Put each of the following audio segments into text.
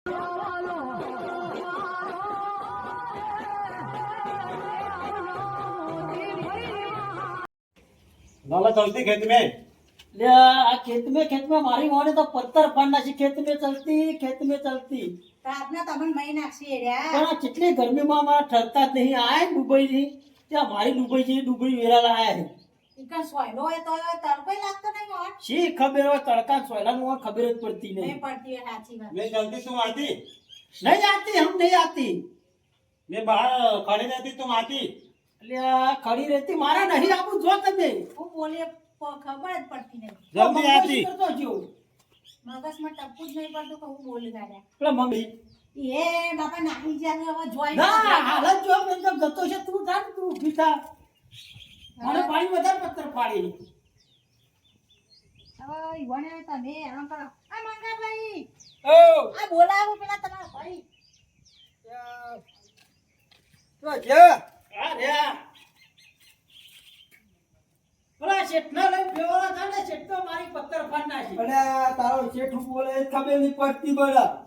लाला चलती खेत में ले आ खेत में मारी मोने तो पत्थर फाड़ना सी खेत में चलती રાતના તમને મહી નાખશી પણ એર્યા આ કેટલી ગરમીમાં મારા ઠરતા જ નહીં આય દુબઈ ની ત્યાં મારી દુબઈ છે દુબઈ વેરાલા આયા ઈકન સોયલો હોય તો તડકોય લાગતો નહીં હોત શી ખબર હોય તડકા સોયલા નું ખબર જ પડતી નહીં નહીં પડતી હોય સાચી વાત मैं चलती तुम आती નહીં આતી હમ નહીં આતી मैं बाहर खड़ी रहती तुम आती એટલે આ ખડી રહેતી મારા નહીં આપું જો તમે હું બોલીએ ખબર જ પડતી નહીં जल्दी आती કરતો જો મગજમાં ટપકું જ નહીં પડતું કે હું બોલી કાઢ્યા એટલે મમ્મી એ બાપા નાખી જાય હવે જોઈ ના હાલત જો મેં તો જતો છે તું જા ને તું ઊભી થા મને પાણી વધારે પત્થર ફાડી હવે ઈવોને તમે આમ કરો આ મંગાભાઈ ઓ આ બોલાવો પેલા તમારા ભાઈ તો જે આ રે પેલા શેઠના લઈ બેવાળા થાય ને શેઠ તો મારી પત્થર ફાડ નાખી અને તારો શેઠ બોલે એ ખબર નહીં પડતી બરા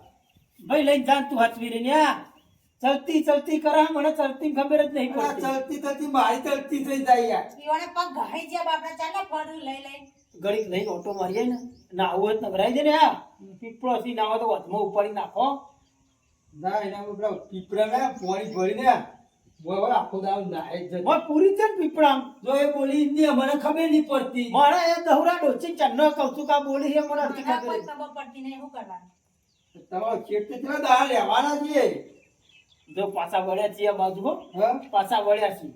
ભાઈ લઈને જાન તું હાથવી રહી ને ચલતી કરા મને ચલતી ખબર જ નહીં પડતી ચલતી ચલતી મારી ચલતી થઈ જાય યાર ઈવોને પગ ઘાઈ ગયા બાપા ચાલે ફળું લઈ લઈ ઘડીક લઈને ઓટો મારીએ ને ના આવું જ નવરાઈ દે ને આ પીપળો થી ના હોય તો વચમાં ઉપાડી નાખો ના એના પેલા પીપળા ને પાણી ભરીને બોલ આખો દાવ નાય જ મોય પૂરી છે ને પીપળા જો એ બોલી ને મને ખબર નહીં પડતી મારા એ દહુરા ડોચી ચન્નો કહું છું કા બોલી હે મને અડધી મને ખબર કોઈ ખબર પડતી નહીં શું કરવાનું તમારો શેઠ કેટલા દાડા લેવાના છે જો પાછા વળ્યા છીએ આ બાજુ હો હા પાછા વળ્યા છીએ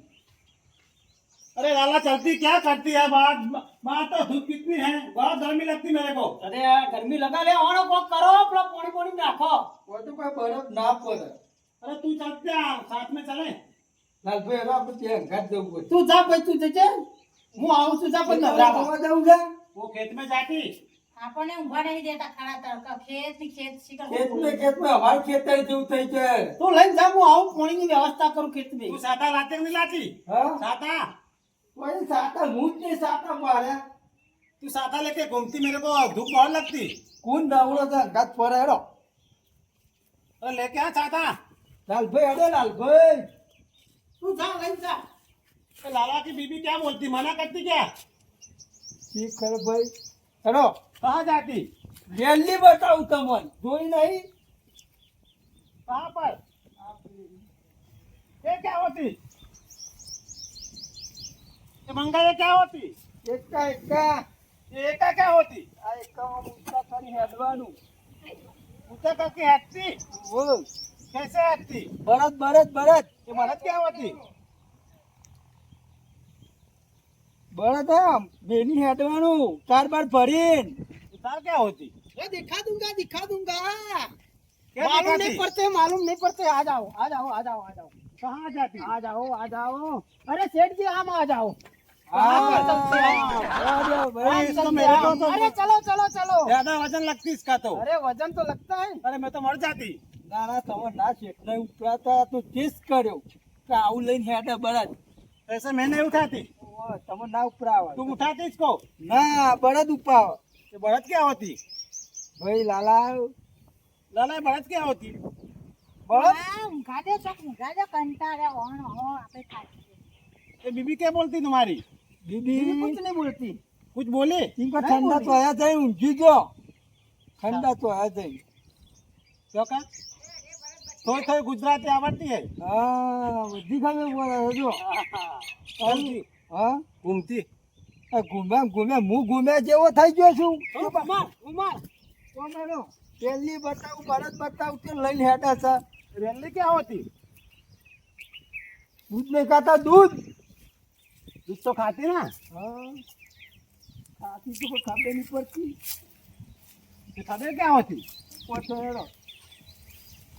अरे लाला चलती क्या करती है बात तो धूप कितनी है बहुत गर्मी लगती मेरे को અરે આ ગરમી લગા લે ઓણો કોક કરો પેલો પાણી પાણી નાખો वो तो कोई बर्फ ना પડે अरे तू चलते हैं साथ में चले લાલભાઈ હવે આપણે ત્યાં ઘાટ જવું પડે તું જા ભાઈ તું જજે હું આવું છું જા પણ નવરા જોવા જવું છે वो खेत में जाती આપણને ઊંઘવા નહીં દેતા ખાડા તડકા ખેત શીખર ખેતમાં અમારે ખેતર જેવું થઈ છે તું લઈને જા હું આવું પાણીની વ્યવસ્થા કરું ખેતની तू साता लाते नहीं लाती હા साता કોઈ સાતા હું જ નહીં સાતા મારે तू साता लेके घूमती मेरे को धूप बहुत लगती કોણ દાવડો છે ઘાટ પર હેડો अरे लेके आ साता લાલભાઈ હેડો લાલભાઈ તું જા લઈને જા तो लाला की बीबी क्या बोलती मना करती क्या ઠીક કરે ભાઈ હેડો कहाँ जाती રેલી બતાવું તમને જોઈ નહીં कहाँ पर ये क्या होती ये मंगा ये क्या होती એકા એકા ये एका क्या होती આ એકામાં ઊંચા કરી હેડવાનું ऊँचा करके हटती બોલ कैसे हटती બરત બરત બરત ये मदद क्या होती બરત આમ બેની હેડવાનું ચાર બાર ભરીને उतार क्या होती ये दिखा दूंगा क्या मालूम दिखाती? नहीं पड़ते आ जाओ कहाँ जाती आ जाओ अरे सेठ जी आम आ जाओ अरे इसको मेरे को तो अरे चलो ज्यादा वजन लगती इसका तो अरे वजन तो लगता है अरे मैं तो मर जाती ના ના તમે ના શેઠને ઉપરાતા તો ટેસ્ટ કર્યો કે આવું લઈને હેડે બળદ ऐसे मैं नहीं उठाती તમે ના ઉપરાવે तुम उठाती इसको ના બળદ ઉપાવે ये बढ़त क्या होती ભાઈ લાલા लाला ये बढ़त क्या होती બળદ ઊંઘા દે ચોક ઊંઘા દે કંટાળે ઓણ આપણે ખાઈ ये बीबी क्या बोलती तुम्हारी દીદી कुछ नहीं बोलती कुछ बोली ઇનકો ઠંડા તો આયા જાય ઊંઘી ગયો ઠંડા તો આયા જાય क्यों का थोड़ी थोड़ी गुजराती आवड़ती है હા બધી ખબર પડે જો घूमती હા घूमती આ ઘૂમે હું ઘૂમે જેવો થઈ ગયો છું उमर કોમેડો પેલી બતાવું બળદ બતાવું કે લઈને હેડા છે रेली क्या होती દૂધ નહીં ખાતા દૂધ दूध तो खाती ना હા ખાતી તો કોઈ ખબર નહીં પડતી ये खबर क्या होती પોતો હેડો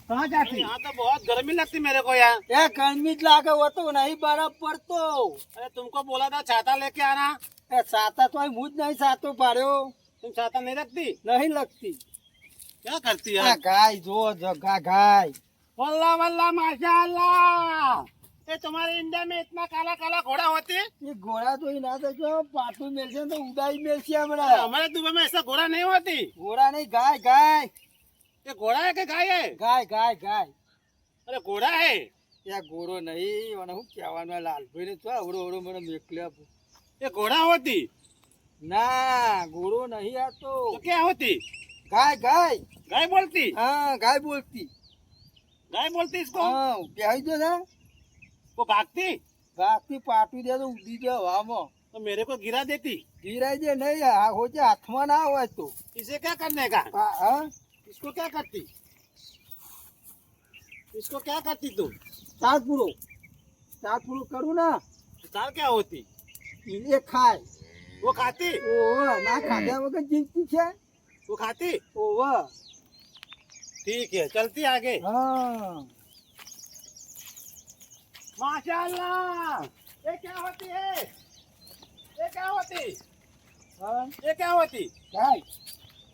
कहाँ जाती यहाँ तो बहुत गर्मी लगती मेरे को यहाँ એ ગરમી જ લાગે હોતો નહીં બરફ પડતો अरे तुमको बोला था छाता लेके आना એ સાતા તો હું જ નહીં સાતો પાડ્યો तुम छाता नहीं रखती નહીં લગતી क्या करती આ है ગાય જો જગા ગાય वल्ला वल्ला माशाअल्लाह ये तुम्हारे इंडिया में इतना काला काला घोड़ा होती है એ ઘોડા તો ના તો જો પાટું મેલશે ને તો ઉડાઈ મેલશે अरे હમણાં हमारे दुबई में ऐसा घोड़ा नहीं होती ઘોડા નહીં ગાય ગાય ये घोड़ा है कि गाय है? ગાય ગાય ગાય अरे घोड़ा है। ત્યાં ગોરો નહીં અને હું કહેવાનું લાલભાઈ ને તો અવડો અવડો મને મેકલ્યા ये घोड़ा होती ના ગોરો નહીં આ તો तो क्या होती? ગાય ગાય गाय बोलती? હા ગાય બોલતી गाय बोलती इसको? હા પ્યાઈ દો ને वो भागती ઘાસથી પાટવી દે તો ઉડી દે હવામાં तो मेरे को गिरा देती। ગીરાઈ દે નહીં આ હોજે હાથમાં ના હોય તો इसे क्या करने का? હા इसको क्या करती? इसको क्या करती तू? સાત પૂરો કરું ને दाल क्या होती? એ ખાય वो खाती? ઓવ ના ખાધા વગર જીવતી છે वो खाती? ઓવ ठीक है, चलती आगे। હા माशाल्लाह। ये क्या होती है? ये क्या होती? હા ये क्या होती? ગાય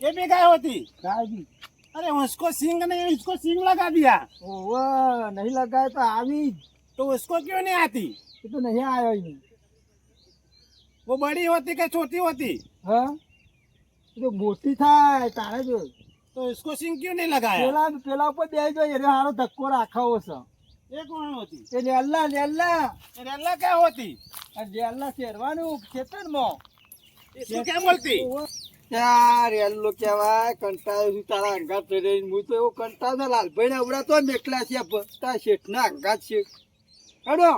ये भी गाय होती? ગાય બી अरे उसको सींग नहीं, इसको सींग लगा दिया ઓવ નહીં લગાય તો આવી જ. तो उसको क्यों नहीं आती? એ તો નહીં આવ્યો અહીં. वो बड़ी होती कि छोटी होती? હા એ તો મોટી થાય તારે જો तो इसको सींग क्यों नहीं लगाया? પેલા ઉપર બે જો એને હારો ધક્કો રાખાવો છે ये कौन होती? એ લેલ્લા લેલ્લા अरे अल्लाह क्या होती? આ લેલ્લા શેરવાનું ખેતરમાં इसको क्या बोलती? ત્યાં રેલ્લો કહેવાય કંટાળ્યો છું તારા અંગાત રહીને હું તો એવો કંટાળો લાલભાઈ ને આવડા તો મેકલા છે તારા શેઠના અંગાત છે હેડો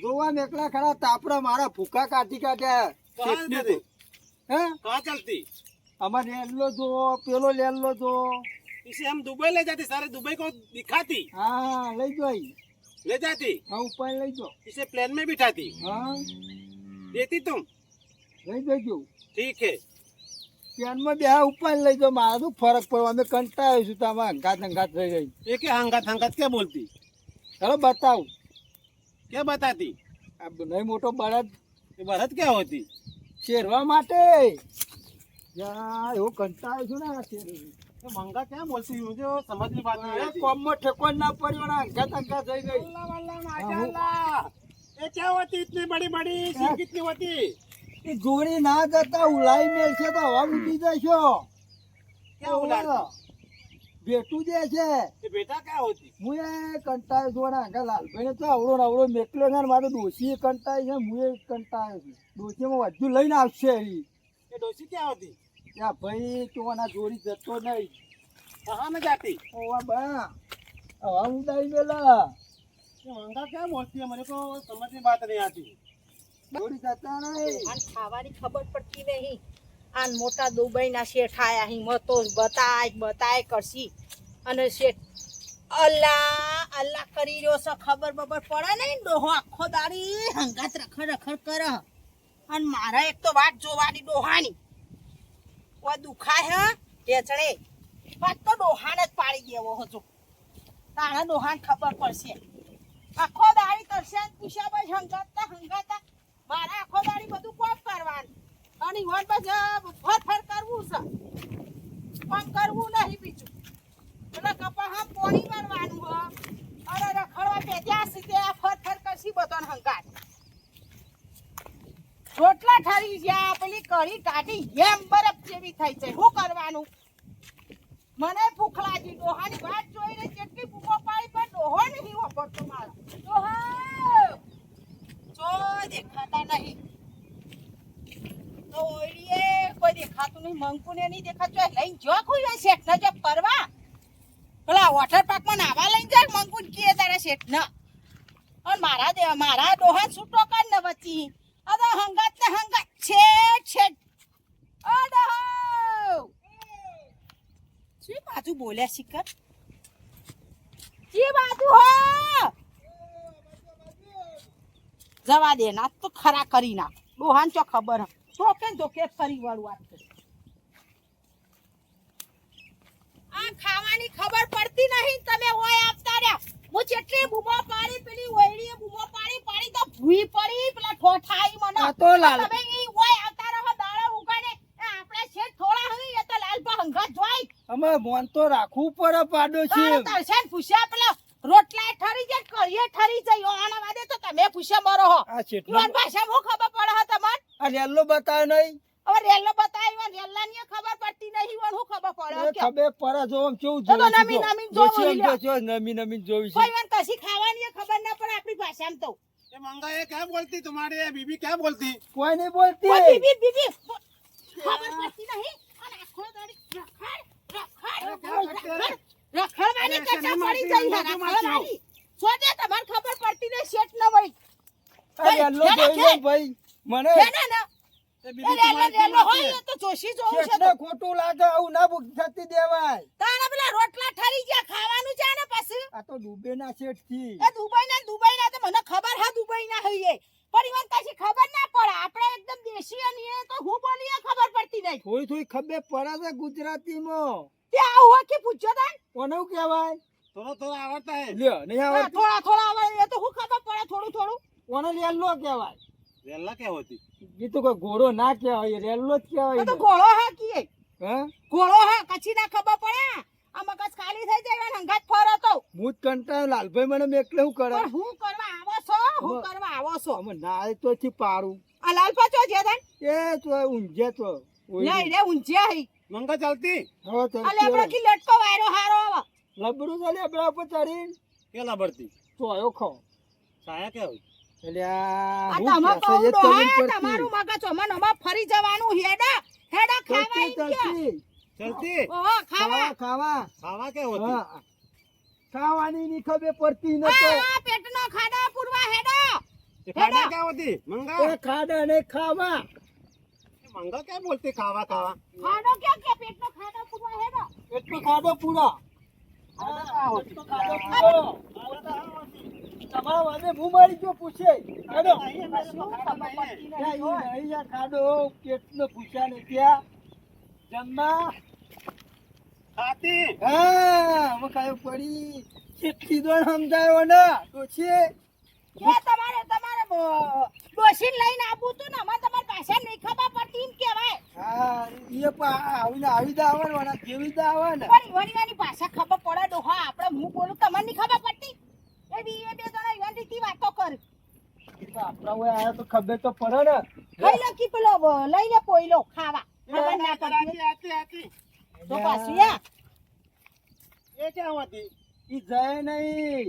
જોવા મેકલા ખરા તાપડા મારા ભૂકા કાઢી કાઢ્યા कहाँ શેઠને चलती? તો હે कहाँ चलती? અમાર લેલ્લો જો પેલો લેલ્લો જો इसे हम दुबई ले जाते, सारे दुबई को दिखाती, હા લઈ જો અહીં. ले जाती, હા ઉપર લઈ જો इसे प्लेन में बिठाती, હા देती तुम? લઈ જજો ठीक है। ટ્રેનમાં બે ઉપર લઈ જાઓ મારા શું ફરક પડવા અમે કંટાળ્યો છું તમારા અંગાત અંગાત રહી રહી ये क्या हंगात हंगात क्या बोलती? ચાલો બતાવું क्या बताती? આ નહીં મોટો બળદ ये बरहत क्या होती? શેરવા માટે યા એવો કંટાળ્યો છું ને આ શેરવા. ये मंगा क्या बोलती है? मुझे वो समझ में बात नहीं અરે आती। કોમમાં ઠેકવાન ના પડ્યો ને અંગાત અંગાત થઈ ગઈ अल्लाह वल्लाह माशाल्लाह। ये क्या होती इतनी बड़ी बड़ी? सींग कितनी होती? એ જોડી ના જતા ઉલાઈ મેલશે તો હવા ઉડી જશો क्या उलाड़ती? બેઠું જે છે ये बेटा क्या होती? હું એ કંટાળ્યો છું અને અંગા લાલભાઈને તો આવડો ને આવડો મેકલો છે ને મારો ડોશી કંટાળી છે હું એ કંટાળ્યો છું ડોશીમાં વધુ લઈને આવશે એરી ये डोसी क्या होती? ત્યાં ભાઈ તું આના જોડી જતો નહીં कहाँ में जाती? ઓવા બા હવા ઉડાઈ મેલા ये मंगा क्या बोलती है? मेरे को समझ में बात नहीं आती। જોડી જતા નહીં આને ખાવાની ખબર પડતી નહીં આન મોટા દુબઈના શેઠ આયા અહીં મતો બતાય કરશી અને શેઠ અલ્લાહ અલ્લાહ કરી રહ્યો છે ખબર બબર પડે નહીં ડોહો આખો દાડી હંગાત રખડ રખડ કરે અને મારા એક તો વાત જોવાની ડોહાની ઓ દુખાય હે ટેચડે વાત તો ડોહાને જ પાડી દેવો હતો તારા ડોહાને ખબર પડશે આખો દાડી કરશે પૂછ્યા ભાઈ હંગાતા મારા આખો દાડી બધું કોમ કરવાનું અને વન ફર ફર કરવું છે કોમ કરવું નહીં બીજું એટલે કપા હા પોણી મારવાનું હ અને રખડવા બેઠ્યા સીધે આ ફર ફર કરશી બધાને હંગાત રોટલા ઠરી ગયા પેલી કઢી કાઢી એમ બરફ જેવી થઈ છે શું કરવાનું મને ભૂખ લાગી ડોહાની વાત જોઈને કેટલી ભૂખો પાડી પણ ડોહો નહીં વાપરતો મારો ડોહો જો દેખાતા નહીં તો ઓળીએ કોઈ દેખાતું નહીં મંકુને નહીં દેખાતું હોય લઈને જો કોઈ હોય શેઠને જો ફરવા પેલા વોટર પાર્કમાં નાવા લઈને જાય મંકુન કીએ તારા શેઠને અને મારા ડોહા છૂટો કર ને વચ્ચી અદો હંગાત ને હંગાત છેટ ઓ ડોહો જી બાજુ બોલ્યા શિકર જી બાજુ હો જવા દે ના તો ખરા કરી નાખ ડોહાન ચો ખબર તો કે ધોકે ફરી વાળું વાત કરે આ ખાવાની ખબર પડતી નહીં તમે ઓય આપતા રહ્યા હું જેટલી બૂમો પાડી પેલી ઓયડીએ બૂમો પાડી તો ભૂઈ પડી પેલા ઠોઠાઈ મને આ તો લાલ તમે ઈ ઓય આવતા રહો દાડા ઉગાડે આપણે છે થોડા હવે એ તો લાલપા હંગાત જોઈ અમે મોન તો રાખવું પડે પાડો છે તરસેન પૂછ્યા પેલા રોટલા ઠરી જાય કળીએ ઠરી જાય આના વાદે તો તમે પૂછ્યા મરો હો આ શેઠ યોન ભાષા મો ખબર પડે હો તમને આ લેલ્લો બતાવ નહીં હવે રેલો બતાવ્યો રેલાની ખબર પડતી નહીં વણ હું ખબર પડે એ કે ખબર પડે જો આમ કેવું તો જોયું નમી છે નમી જો. જોવું જોશી લ્યો. એમ જો નમી નમી જોયું છે કોઈ વણ કશી ખાવાની ખબર ના પડે આપણી ભાષામાં તો ये मंगा ये क्या बोलती तुम्हारी ये बीबी क्या बोलती કોઈ નહીં બોલતી કોઈ બીબી બીબી ખબર પડતી નહીં અને આખો દાડી રખડવાની ऐसे કચા नहीं પડી मारती, જાય अंदर क्यों मारती हो? રખડવાની સોદે તમારે ખબર પડતી નહીં શેઠ ન વળી આ રેલો જોઈ લે ભાઈ મને છે ને ના ये એ बीबी રેલો तुम्हारी क्यों રેલો मारती હોય है? એ તો જોશી જોવું છે શેઠને ખોટું લાગે આવું ના થતી દેવાય તારા પેલા રોટલા ઠરી ગયા ખાવાનું છે ને પછી આ તો ડૂબે ના શેઠ થી એ દુબઈ ના તો મને ખબર હા દુબઈ ના હઈએ પણ ઈવન કશી ખબર ના પડે આપણે એકદમ દેશી અને એ તો હું બોલીએ ખબર પડતી નહીં થોડી થોડી ખબર પડે છે ગુજરાતીમાં તે આવું કે પૂછજો તા કોને શું કહેવાય थोड़ा थोड़ा आवड़ता है લ્યો નહીં આવડતું થોડા થોડા આવે એ તો હું ખબર પડે થોડું થોડું કોને રેલો કહેવાય रेला क्या होती એ તો કોઈ ઘોડો ના કહેવાય રેલો જ કહેવાય એ તો ને. ઘોડો હા કીએ હા ઘોડો હા કચી ના ખબર પડે આ મગજ ખાલી થઈ જાય અને હંગાત ફરો તો હું જ કંટાળો લાલભાઈ મને મેકલે શું કરે પણ હું કરવા આવો છો હું કરવા આવો છો અમે ના તો થી પારું આ લાલપા ચો જે તન એ તો ઊંઝે તો નહીં રે ઊંઝ્યા હઈ मंगा चलती હવે તો અલે આપણે કી લટકો વાયરો હારો આવો લબડું ચાલે આપણા ઉપર ચડીને क्या लाबड़ती તો આવ્યો ખો साया क्या हुई એટલે આ આ હું તમે કહેશે એ કહું જ ખબર ડોહા પડતી. તમારું મગજ અમાર ફરી જવાનું હેડા હેડા ખાવા ચલતી, ઈમ કે ચલતી. चलती ઓહો ખાવા ખાવા खावा क्या होती હા ખાવાની ની ખબર પડતી નતો આ પેટનો ખાડા પૂરવા હેડા ये खाना क्या होती मंगा એ ખાડા ને ખાવા ये मंगा क्या बोलती खावा खावा ખાડો કે પેટનો ખાડો પૂરવા હેડા એટલો ખાડો પૂરા खाना क्या होती તમારા વાદે હું મારી જો પૂછે હેડો શું ખબર પડતી ત્યાં નહીં ઈ અહીંયા ખાડો કેટલો પૂછ્યા ને ત્યાં જમવા खाती હા હવે કાયો પડી કેટલી દોડ સમજાયો ને તો છે કે તમારે ડોશીન લઈને આવું તું ને અમાર તમારી ભાષા નહીં ખબર પડતી એમ કહેવાય હા એ આવીને આવી જ આવે ને વણા જેવી જ આવે ને પણ ઈવનીવાની ભાષા ખબર પડે ડોહા આપણે હું બોલું તમને નહીં ખબર પડતી એ બે જણા ઈવન રીતિ વાતો કર તો આપણા હોય આયા તો ખબર તો પડે ને લઈ લે કી પેલો લઈ લે પોઈલો ખાવા ખબર ના પડતી आती आती તો પાછી આ ये क्या होती ઈ જાય નહીં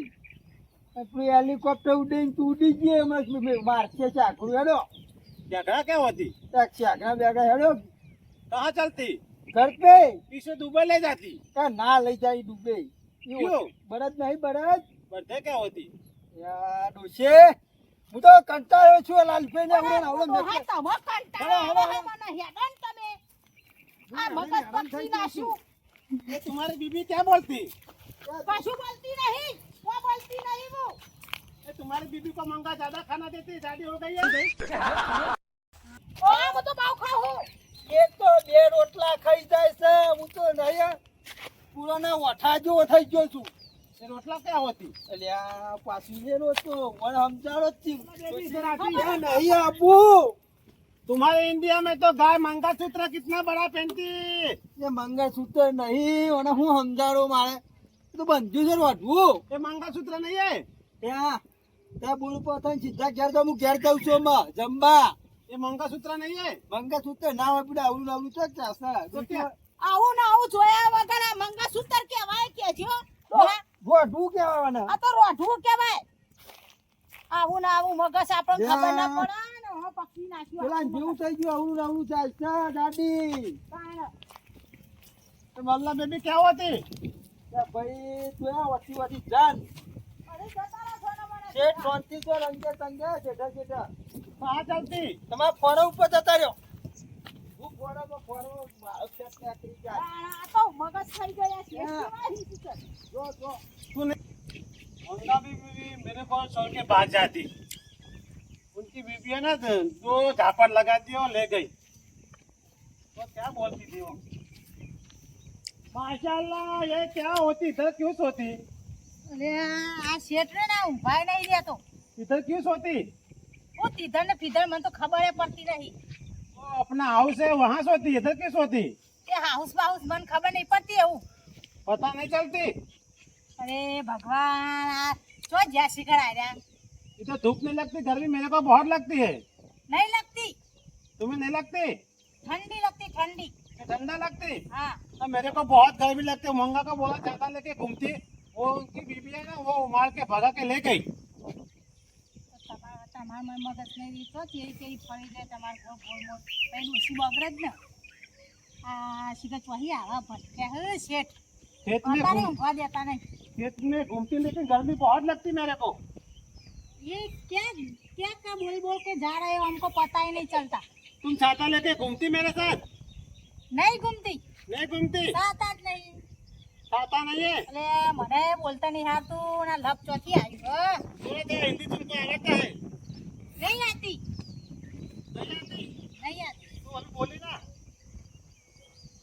આપણું હેલિકોપ્ટર ઉડીને તું ઉડી ગઈ એમાં મારશે ચાકડું હેડો झगड़ा क्या होती ચાકડા બેગા હેડો कहाँ चलती ઘર પે पीछे दुबई ले जाती કા ના લઈ જાય ડૂબે क्यों બળદ નહીં બળદ बढ़ते क्या होती યા ડોશે હું તો કંટાળ્યો છું લાલભાઈ ને આવડે આવડે ડોહા તમે કંટાળો આવે મને હેડન તમે આ મગજ પક્ષી નાશું ये तुम्हारी बीबी क्या बोलती કશું બોલતી નહીં કો બોલતી નહીં હું ये तुम्हारी बीबी को मंगा ज्यादा खाना देती शादी हो गई है ઓ હું તો બાવ ખાઉં એક તો બે રોટલા ખાઈ જાય છે હું તો નહીં પુરાના ઓઠા જેવો થઈ ગયો છું ये रोटला क्या होती એટલે આ પાછી લેલો તો મને સમજાડો જ है નહીં આપુ तुम्हारे इंडिया में तो गाय मंगा सूत्र कितना बड़ा पहनती એ મંગળસૂત્ર નહીં અને હું સમજાડો મારે એ તો બંધ્યું છે રોઢવું ये मंगा सूत्र नहीं है ત્યાં બોલ પર થઈને સીધા ઘેર તો હું ઘેર જાઉં છું આમાં જમવા ये मंगा सूत्र नहीं है મંગળસૂત્ર ના હોય પેલા આવડું આવડું તો ચાલશે तो क्या આવું ને આવું જોયા વગર આ મંગળસૂત્ર કહેવાય કેજો ડોહા રોઢવું કહેવાના આ તો રોઢવું કહેવાય આવું ને આવું મગજ આપણને ખબર ના પડે ને હવે પક્ષી નાખ્યું પેલા જેવું થઈ ગયું આવડું આવડું ચાલશે દાદી तो मल्ला बेबी क्या होती ભાઈ તું આ વટી વટી જાન અરે જતા રહો સોના મને શેઠ શાંતિ તો રંગે તંગે શેઠા શેઠા कहाँ चलती તમારા ફોન ઉપર જતા રહ્યો હું ફોનો મારો શેઠ નાખી જાય આ તો મગજ થઈ ગયા છે કેવાય છે જો જો तूने मंगा बीबी मेरे को छोड़ के भाग जाती उनकी बीबी है ना दो झापड़ लगा दी और ले गई तो क्या बोलती थी वो माशाल्लाह ये क्या होती इधर क्यों सोती અરે આ શેઠ રે ના ઊંભાઈ નહીં રહેતો इधर क्यों सोती હું તીધર ને ફીધર મને તો ખબર પડતી નહીં वो अपना हाउस है वहाँ सोती इधर क्यों सोती કે હાઉસ બાઉસ મને ખબર નહીં પડતી એવું पता नहीं चलती અરે ભગવાન આ જો જ્યાં શિખર આવ્યા ये तो धूप नहीं लगती गर्मी मेरे को बहुत लगती है નહીં લગતી तुम्हें नहीं लगती ठंडी लगती ठंडी। ये ठंडा लगती। हाँ तो मेरे को बहुत गर्मी लगती है। मंगा को बोला छाता लेके घूमती, वो उनकी बीबी है ना, वो मार के भगा के ले गई। तो તમાર મગજ ને ઈ તો ચેરી ચેરી ફરી જાય તમાર ગોળ ગોળ મોળ કઈ ઓછી બગડે જ ને આ સીધા ચોહી આવા ભટક્યા હે શેઠ खेत में અત્યારે घूम, ઊંઘવા દેતા નહીં खेत में घूमती, लेकिन गर्मी बहुत लगती मेरे को। ये क्या क्या क्या बोल बोल के जा रहे हो हमको पता ही नहीं चलता। तुम छाता लेके घूमती मेरे साथ? नहीं घूमती नहीं घूमती? साथ आज नहीं छाता नहीं है? એટલે મને બોલતા નહીં આવતું ના લપ ચોથી આવ્યો थोड़ा सा हिंदी तुमको आता है? નહીં આતી नहीं आती? નહીં આતી तो अभी बोली ना।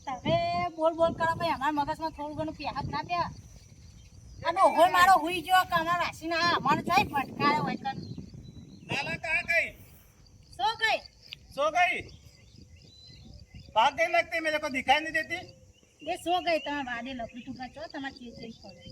તમે બોલ બોલ કરો ભાઈ અમારા મગજમાં થોડું ઘણું પ્યાહત ના દે અને ઓહો મારો હુઈ ગયો કે અમારા વાસીના અમારે ચાઈ ફટકારે હોય કન नाला कहाँ गई? સો ગઈ सो गई? भाग गई लगती, मेरे को दिखाई नहीं देती। એ સો ગઈ તમે વાદે લપડી ટૂંકા છો તમારે ચેચરી પડે